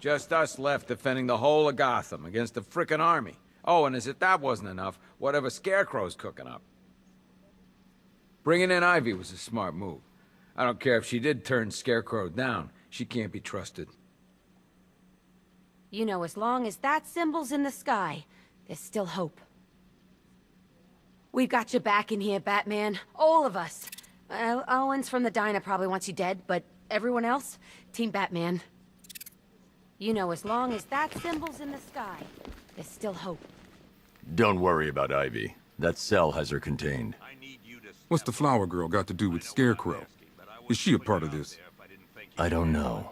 Just us left defending the whole of Gotham against the frickin' army. Oh, and as if that wasn't enough, whatever Scarecrow's cooking up. Bringing in Ivy was a smart move. I don't care if she did turn Scarecrow down. She can't be trusted. You know, as long as that symbol's in the sky, there's still hope. We've got you back in here, Batman. All of us. Owens from the diner probably wants you dead, but everyone else? Team Batman. You know, as long as that symbol's in the sky, there's still hope. Don't worry about Ivy. That cell has her contained. What's the flower girl got to do with Scarecrow? Is she a part of this? I don't know.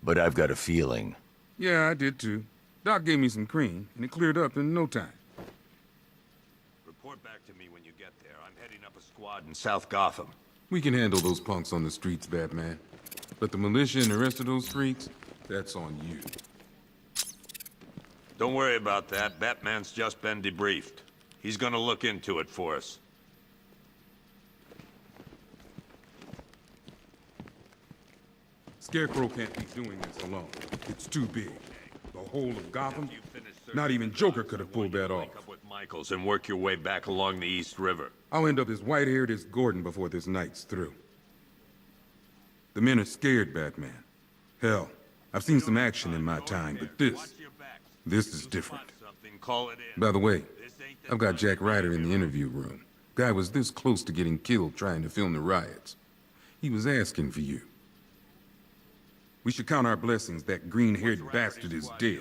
But I've got a feeling. Yeah, I did too. Doc gave me some cream, and it cleared up in no time. Report back to me when you get there. I'm heading up a squad in South Gotham. We can handle those punks on the streets, Batman. But the militia and the rest of those freaks, that's on you. Don't worry about that. Batman's just been debriefed. He's gonna look into it for us. Scarecrow can't be doing this alone. It's too big. The whole of Gotham? Not even Joker could have pulled that off. Link up with Michaels and work your way back along the East River. I'll end up as white-haired as Gordon before this night's through. The men are scared, Batman. Hell, I've seen some action in my time, but this is different. By the way, I've got Jack Ryder in the interview room. Guy was this close to getting killed trying to film the riots. He was asking for you. We should count our blessings that green-haired bastard is dead.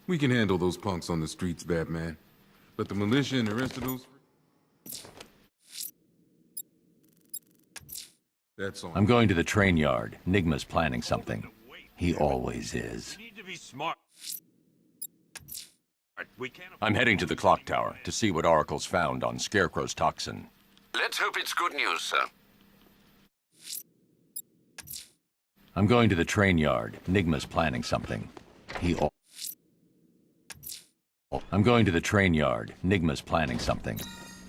We can handle those punks on the streets, Batman. But the militia and the rest of those... That's all. I'm going to the train yard. Nigma's planning something. He always is. You need to be smart. I'm heading to the clock tower to see what Oracle's found on Scarecrow's toxin. Let's hope it's good news, sir. I'm going to the train yard. Nigma's planning something. I'm going to the train yard. Nigma's planning something.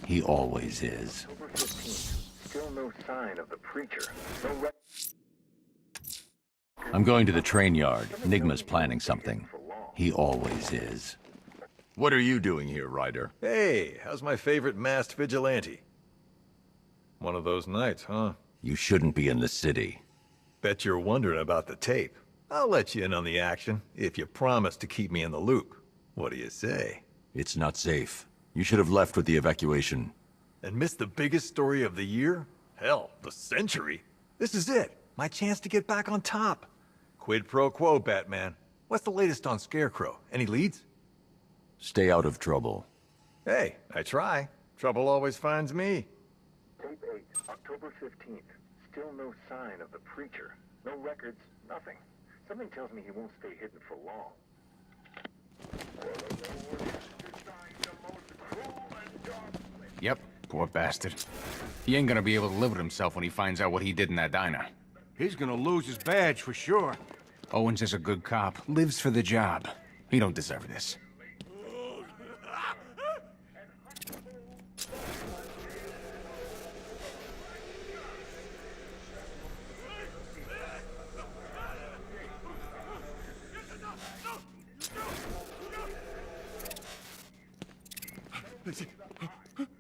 He always is. October 15th. Still no sign of the preacher. I'm going to the train yard. Nigma's planning something. He always is. What are you doing here, Ryder? Hey, how's my favorite masked vigilante? One of those nights, huh? You shouldn't be in the city. Bet you're wondering about the tape. I'll let you in on the action, if you promise to keep me in the loop. What do you say? It's not safe. You should have left with the evacuation. And missed the biggest story of the year? Hell, the century. This is it. My chance to get back on top. Quid pro quo, Batman. What's the latest on Scarecrow? Any leads? Stay out of trouble. Hey, I try. Trouble always finds me. Tape 8, October 15th. Still no sign of the preacher. No records, nothing. Something tells me he won't stay hidden for long. Yep, poor bastard. He ain't gonna be able to live with himself when he finds out what he did in that diner. He's gonna lose his badge for sure. Owens is a good cop, lives for the job. He don't deserve this.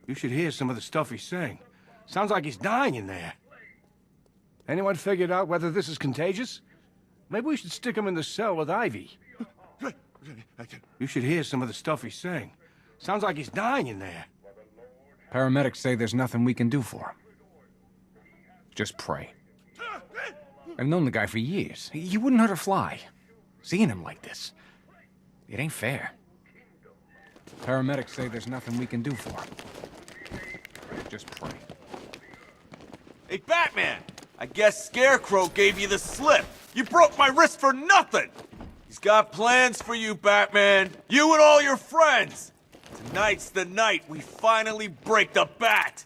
You should hear some of the stuff he's saying. Sounds like he's dying in there. Anyone figured out whether this is contagious? Maybe we should stick him in the cell with Ivy. You should hear some of the stuff he's saying. Sounds like he's dying in there. Paramedics say there's nothing we can do for him. Just pray. I've known the guy for years. He wouldn't hurt a fly. Seeing him like this, it ain't fair. Paramedics say there's nothing we can do for him. Just pray. Hey, Batman! I guess Scarecrow gave you the slip. You broke my wrist for nothing! He's got plans for you, Batman. You and all your friends. Tonight's the night we finally break the bat.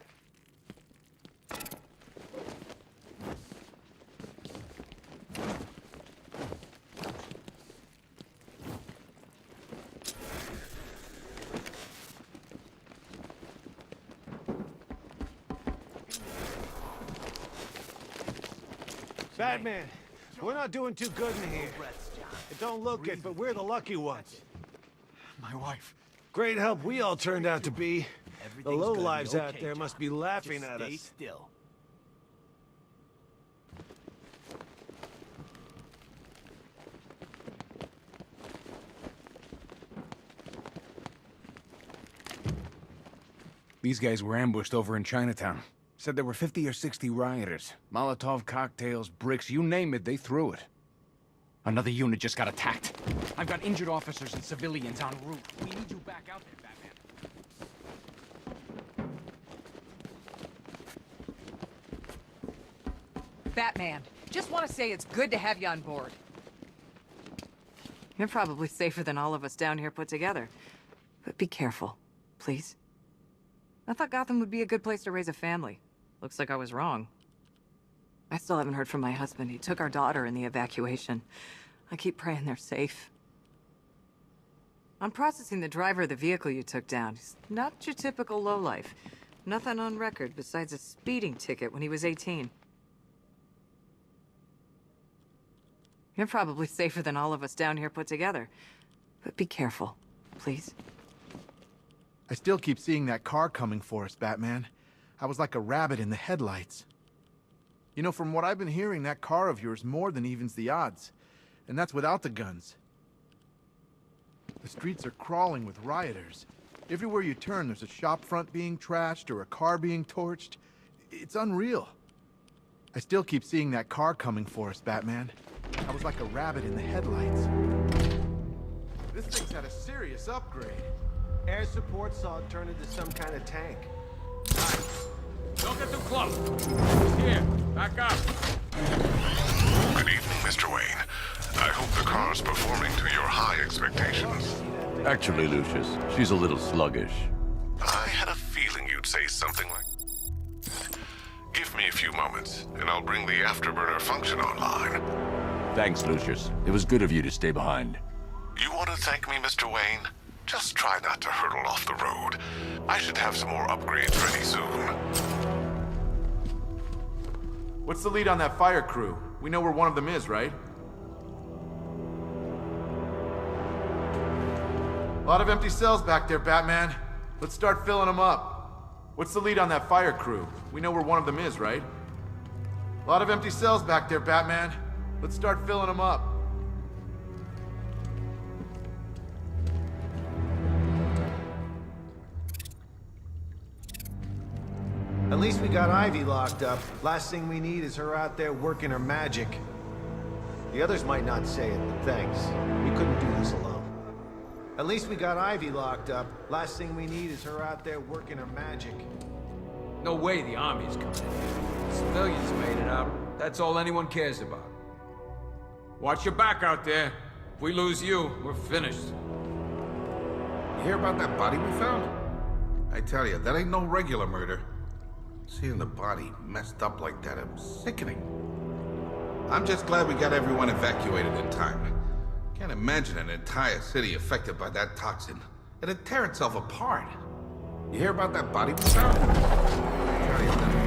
Batman, We're not doing too good in here. It don't look it, but we're the lucky ones. My wife. Great help we all turned out to be. The lowlives out there must be laughing at us. Still. These guys were ambushed over in Chinatown. Said there were 50 or 60 rioters. Molotov cocktails, bricks, you name it, they threw it. Another unit just got attacked. I've got injured officers and civilians en route. We need you back out there, Batman. Batman, just want to say it's good to have you on board. You're probably safer than all of us down here put together. But be careful, please. I thought Gotham would be a good place to raise a family. Looks like I was wrong. I still haven't heard from my husband. He took our daughter in the evacuation. I keep praying they're safe. I'm processing the driver of the vehicle you took down. He's not your typical lowlife. Nothing on record besides a speeding ticket when he was 18. You're probably safer than all of us down here put together. But be careful, please. I still keep seeing that car coming for us, Batman. I was like a rabbit in the headlights. You know, from what I've been hearing, that car of yours more than evens the odds. And that's without the guns. The streets are crawling with rioters. Everywhere you turn, there's a shop front being trashed or a car being torched. It's unreal. I still keep seeing that car coming for us, Batman. I was like a rabbit in the headlights. This thing's had a serious upgrade. Air support saw it turn into some kind of tank. Don't get too close. Here, back up. Good evening, Mr. Wayne. I hope the car's performing to your high expectations. Actually, Lucius, she's a little sluggish. I had a feeling you'd say something like... Give me a few moments, and I'll bring the afterburner function online. Thanks, Lucius. It was good of you to stay behind. You want to thank me, Mr. Wayne? Just try not to hurtle off the road. I should have some more upgrades ready soon. What's the lead on that fire crew? We know where one of them is, right? A lot of empty cells back there, Batman. Let's start filling them up. What's the lead on that fire crew? We know where one of them is, right? A lot of empty cells back there, Batman. Let's start filling them up. At least we got Ivy locked up. Last thing we need is her out there working her magic. The others might not say it, but thanks. We couldn't do this alone. At least we got Ivy locked up. Last thing we need is her out there working her magic. No way the army's coming in. The civilians made it out. That's all anyone cares about. Watch your back out there. If we lose you, we're finished. You hear about that body we found? I tell you, that ain't no regular murder. Seeing the body messed up like that, it was sickening. I'm just glad we got everyone evacuated in time. Can't imagine an entire city affected by that toxin. It'd tear itself apart. You hear about that body we found? I tell you, that